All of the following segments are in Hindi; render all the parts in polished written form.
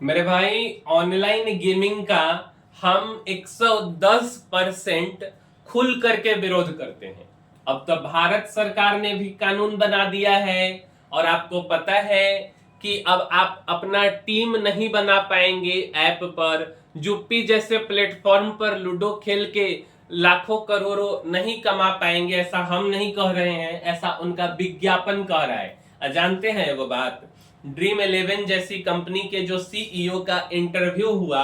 मेरे भाई ऑनलाइन गेमिंग का हम 110% खुल करके विरोध करते हैं। अब तो भारत सरकार ने भी कानून बना दिया है और आपको पता है कि अब आप अपना टीम नहीं बना पाएंगे ऐप पर। जुप्पी जैसे प्लेटफॉर्म पर लूडो खेल के लाखों करोड़ों नहीं कमा पाएंगे, ऐसा हम नहीं कह रहे हैं, ऐसा उनका विज्ञापन कह रहा है। जानते हैं वो बात, ड्रीम 11 जैसी कंपनी के जो सीईओ का इंटरव्यू हुआ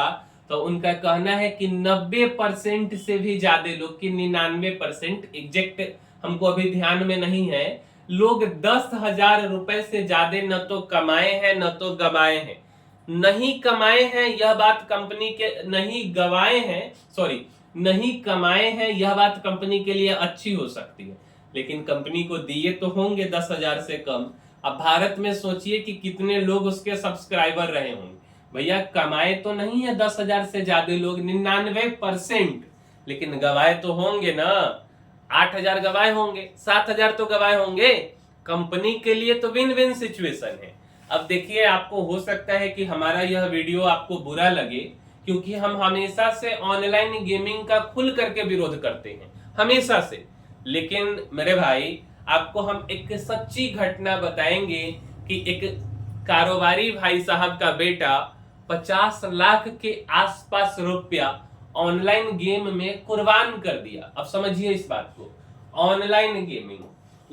तो उनका कहना है कि 90% से भी ज्यादा लोग, कि 99% एग्जैक्ट हमको अभी ध्यान में नहीं है, लोग 10,000 रुपए से ज्यादा न तो कमाए हैं न तो गवाए हैं। नहीं कमाए हैं यह बात कंपनी के, नहीं गवाए हैं, सॉरी, नहीं कमाए हैं यह बात कंपनी के लिए अच्छी हो सकती है, लेकिन कंपनी को दिए तो होंगे 10,000 से कम। अब भारत में सोचिए कि कितने लोग उसके सब्सक्राइबर रहे होंगे। भैया कमाए तो नहीं है 10,000 से ज्यादा लोग, 99%, लेकिन गवाए तो होंगे ना। 8,000 गवाए होंगे, 7,000 तो गवाए होंगे। कंपनी के लिए तो विन विन सिचुएशन है। अब देखिए, आपको हो सकता है कि हमारा यह वीडियो आपको बुरा लगे, क्योंकि हम हमेशा से ऑनलाइन गेमिंग का खुल करके विरोध करते हैं, हमेशा से। लेकिन मेरे भाई, आपको हम एक सच्ची घटना बताएंगे कि एक कारोबारी भाई साहब का बेटा 50 लाख के आसपास रुपया ऑनलाइन गेम में कुर्बान कर दिया। अब समझिए इस बात को, ऑनलाइन गेमिंग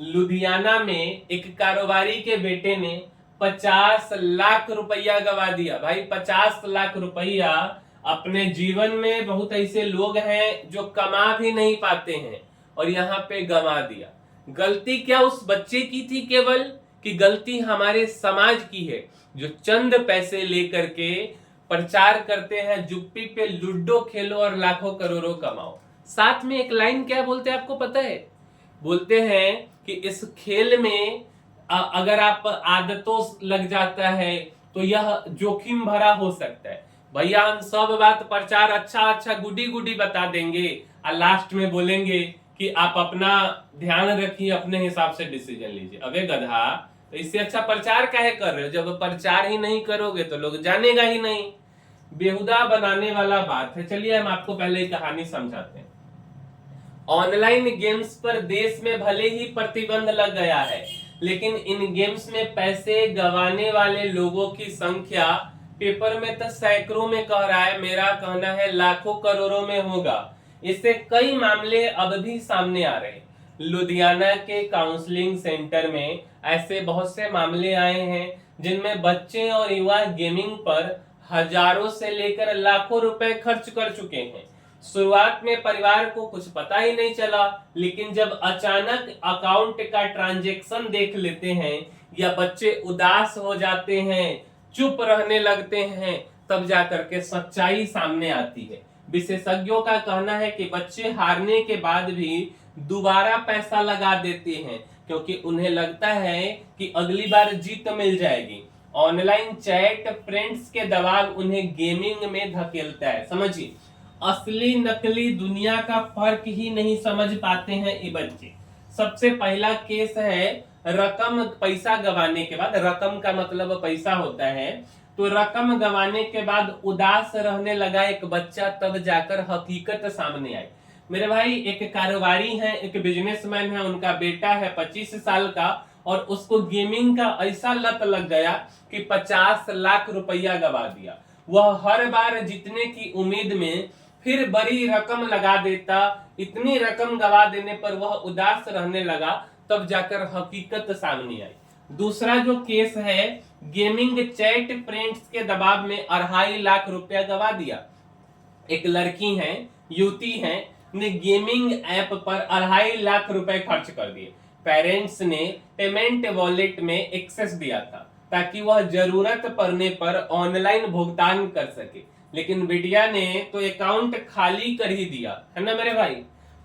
लुधियाना में एक कारोबारी के बेटे ने 50 लाख रुपया गवा दिया। भाई 50 लाख रुपया, अपने जीवन में बहुत ऐसे लोग हैं जो कमा भी नहीं पाते हैं और यहाँ पे गवा दिया। गलती क्या उस बच्चे की थी केवल, कि गलती हमारे समाज की है जो चंद पैसे लेकर के प्रचार करते हैं जुप्पी पे लूडो खेलो और लाखों करोड़ों कमाओ। साथ में एक लाइन क्या बोलते हैं आपको पता है? बोलते हैं कि इस खेल में अगर आप आदतों लग जाता है तो यह जोखिम भरा हो सकता है। भैया हम सब बात प्रचार अच्छा अच्छा गुडी गुडी बता देंगे और लास्ट में बोलेंगे कि आप अपना ध्यान रखिए, अपने हिसाब से डिसीजन लीजिए। अबे गधा, तो इससे अच्छा प्रचार काहे कर रहे हो? जब प्रचार ही नहीं करोगे तो लोग जानेगा ही नहीं। बेहुदा बनाने वाला बात है। चलिए हम आपको पहले एक कहानी समझाते हैं। ऑनलाइन गेम्स पर देश में भले ही प्रतिबंध लग गया है, लेकिन इन गेम्स में पैसे गंवाने वाले लोगों की संख्या पेपर में तो सैकड़ों में कह रहा है, मेरा कहना है लाखों करोड़ों में होगा। इससे कई मामले अब भी सामने आ रहे हैं। लुधियाना के काउंसलिंग सेंटर में ऐसे बहुत से मामले आए हैं जिनमें बच्चे और युवा गेमिंग पर हजारों से लेकर लाखों रुपए खर्च कर चुके हैं। शुरुआत में परिवार को कुछ पता ही नहीं चला, लेकिन जब अचानक अकाउंट का ट्रांजैक्शन देख लेते हैं या बच्चे उदास हो जाते हैं, चुप रहने लगते हैं, तब जाकर के सच्चाई सामने आती है। विशेषज्ञों का कहना है कि बच्चे हारने के बाद भी दोबारा पैसा लगा देते हैं, क्योंकि उन्हें लगता है कि अगली बार जीत मिल जाएगी। ऑनलाइन चैट फ्रेंड्स के दबाव उन्हें गेमिंग में धकेलता है। समझिए, असली नकली दुनिया का फर्क ही नहीं समझ पाते हैं ये बच्चे। सबसे पहला केस है रकम, पैसा गंवाने के बाद, रकम का मतलब पैसा होता है, तो रकम गंवाने के बाद उदास रहने लगा एक बच्चा, तब जाकर हकीकत सामने आई। मेरे भाई, एक कारोबारी है, एक बिजनेसमैन है, उनका बेटा है 25 साल का और उसको गेमिंग का ऐसा लत लग गया कि 50 लाख रुपया गवा दिया। वह हर बार जीतने की उम्मीद में फिर बड़ी रकम लगा देता। इतनी रकम गवा देने पर वह उदास रहने लगा, तब जाकर हकीकत सामने आई। दूसरा जो केस है, गेमिंग चैट फ्रेंड्स के दबाव में 2.5 लाख रुपया गवा दिया। एक लड़की है, युवती है, ने गेमिंग ऐप पर 2.5 लाख रुपए खर्च कर दिए। पेरेंट्स ने पेमेंट वॉलेट में एक्सेस दिया था ताकि वह जरूरत पड़ने पर ऑनलाइन भुगतान कर सके, लेकिन बिटिया ने तो अकाउंट खाली कर ही दिया, है ना मेरे भाई।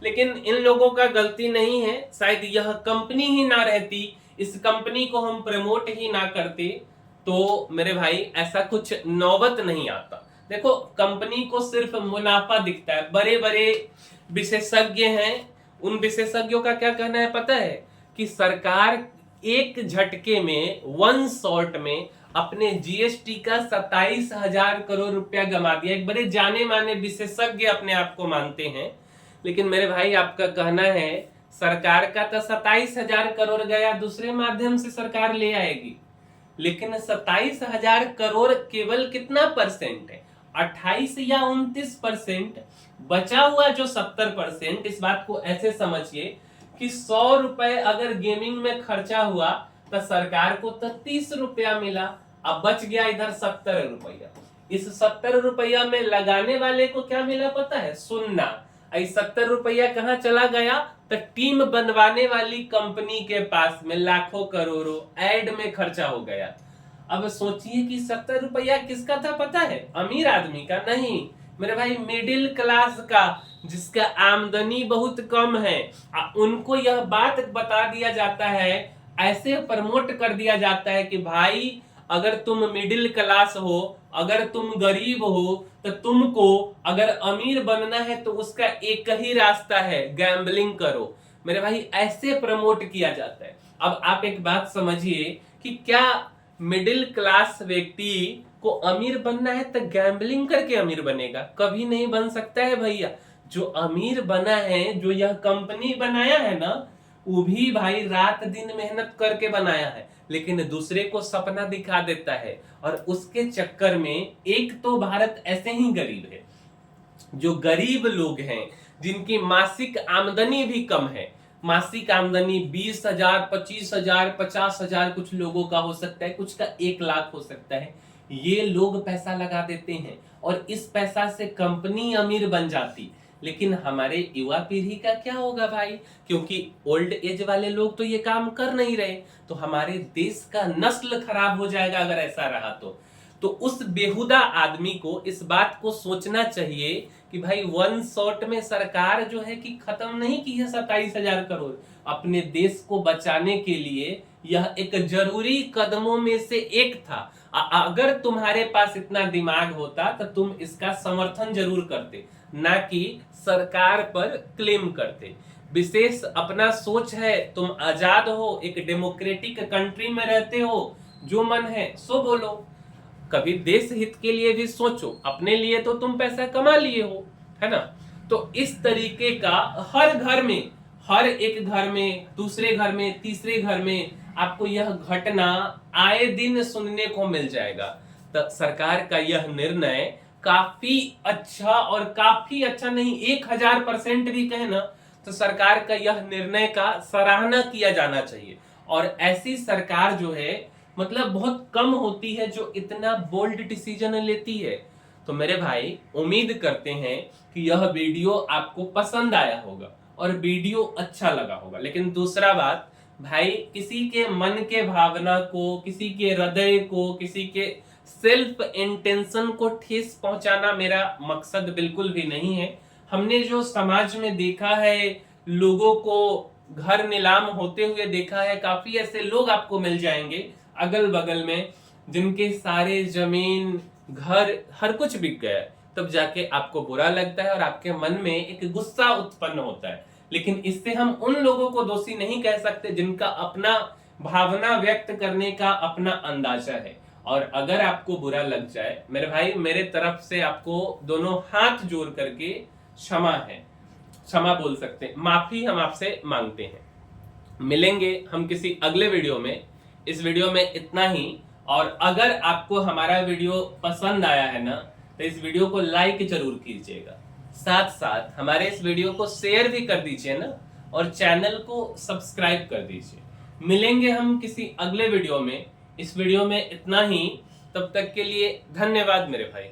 लेकिन इन लोगों का गलती नहीं है, शायद यह कंपनी ही ना रहती, इस कंपनी को हम प्रमोट ही ना करते, तो मेरे भाई ऐसा कुछ नौबत नहीं आता। देखो, कंपनी को सिर्फ मुनाफा दिखता है। बड़े बड़े विशेषज्ञ हैं, उन विशेषज्ञों का क्या कहना है पता है? कि सरकार एक झटके में, वन शॉट में अपने जीएसटी का 27,000 करोड़ रुपया गंवा दिया। एक बड़े जाने माने विशेषज्ञ अपने आप को मानते हैं, लेकिन मेरे भाई आपका कहना है सरकार का तो 27,000 करोड़ गया, दूसरे माध्यम से सरकार ले आएगी, लेकिन 27,000 करोड़ केवल कितना परसेंट है? 28 या 29%। बचा हुआ जो 70%, इस बात को ऐसे समझिए कि 100 रुपए अगर गेमिंग में खर्चा हुआ तो सरकार को तो 30 रुपया मिला, अब बच गया इधर 70 रुपया। इस 70 रुपया में लगाने वाले को क्या मिला पता है? सुनना। 70 रुपया कहाँ चला गया? तो टीम बनवाने वाली कंपनी के पास में लाखों करोड़ों एड में खर्चा हो गया। अब सोचिए कि 70 रुपया किसका था पता है? अमीर आदमी का नहीं मेरे भाई, मिडिल क्लास का, जिसका आमदनी बहुत कम है। उनको यह बात बता दिया जाता है, ऐसे प्रमोट कर दिया जाता है कि भाई अगर तुम मिडिल क्लास हो, अगर तुम गरीब हो, तो तुमको अगर अमीर बनना है तो उसका एक ही रास्ता है, गैम्बलिंग करो। मेरे भाई ऐसे प्रमोट किया जाता है। अब आप एक बात समझिए कि क्या मिडिल क्लास व्यक्ति को अमीर बनना है तो गैम्बलिंग करके अमीर बनेगा? कभी नहीं बन सकता है भैया। जो अमीर बना है, जो यह कंपनी बनाया है ना, वो भी भाई रात दिन मेहनत करके बनाया है, लेकिन दूसरे को सपना दिखा देता है। और उसके चक्कर में एक तो भारत ऐसे ही गरीब है, जो गरीब लोग हैं जिनकी मासिक आमदनी भी कम है, मासिक आमदनी 20,000, 25,000, 50,000 कुछ लोगों का हो सकता है, कुछ का 1 लाख हो सकता है। ये लोग पैसा लगा देते हैं और इस पैसा से कंपनी अमीर बन जाती। लेकिन हमारे युवा पीढ़ी का क्या होगा भाई? क्योंकि ओल्ड एज वाले लोग तो ये काम कर नहीं रहे, तो हमारे देश का नस्ल खराब हो जाएगा अगर ऐसा रहा तो उस बेहुदा आदमी को इस बात को सोचना चाहिए कि भाई वन शॉट में सरकार जो है कि खत्म नहीं की है 27,000 करोड़। अपने देश को बचाने के लिए यह एक जरूरी कदमों में से एक था। अगर तुम्हारे पास इतना दिमाग होता तो तुम इसका समर्थन जरूर करते, ना कि सरकार पर क्लेम करते। विशेष अपना सोच है, तुम आजाद हो, एक डेमोक्रेटिक कंट्री में रहते हो, जो मन है सो बोलो। कभी देश हित के लिए भी सोचो, अपने लिए तो तुम पैसा कमा लिए हो, है ना? तो इस तरीके का हर घर में, हर एक घर में, दूसरे घर में, तीसरे घर में आपको यह घटना आए दिन सुनने को मिल जाएगा। तो सरकार का यह निर्णय काफी अच्छा, और काफी अच्छा नहीं 1000% भी कहे ना, तो सरकार का यह निर्णय का सराहना किया जाना चाहिए। और ऐसी सरकार जो है मतलब बहुत कम होती है जो इतना बोल्ड डिसीजन लेती है। तो मेरे भाई उम्मीद करते हैं कि यह वीडियो आपको पसंद आया होगा और वीडियो अच्छा लगा होगा। लेकिन दूसरा बात भाई, किसी के मन के भावना को, किसी के हृदय को, किसी के सेल्फ इंटेंशन को ठेस पहुंचाना मेरा मकसद बिल्कुल भी नहीं है। हमने जो समाज में देखा है, लोगों को घर नीलाम होते हुए देखा है, काफी ऐसे लोग आपको मिल जाएंगे अगल बगल में जिनके सारे जमीन, घर, हर कुछ बिक गया, तब जाके आपको बुरा लगता है और आपके मन में एक गुस्सा उत्पन्न होता है। लेकिन इससे हम उन लोगों को दोषी नहीं कह सकते जिनका अपना भावना व्यक्त करने का अपना अंदाजा है। और अगर आपको बुरा लग जाए मेरे भाई, मेरे तरफ से आपको दोनों हाथ जोड़ करके क्षमा है, क्षमा बोल सकते हैं, माफी हम आपसे मांगते हैं। मिलेंगे हम किसी अगले वीडियो में। इस वीडियो में इतना ही। और अगर आपको हमारा वीडियो पसंद आया है ना, तो इस वीडियो को लाइक जरूर कीजिएगा, साथ साथ हमारे इस वीडियो को शेयर भी कर दीजिए ना, और चैनल को सब्सक्राइब कर दीजिए। मिलेंगे हम किसी अगले वीडियो में। इस वीडियो में इतना ही। तब तक के लिए धन्यवाद मेरे भाई।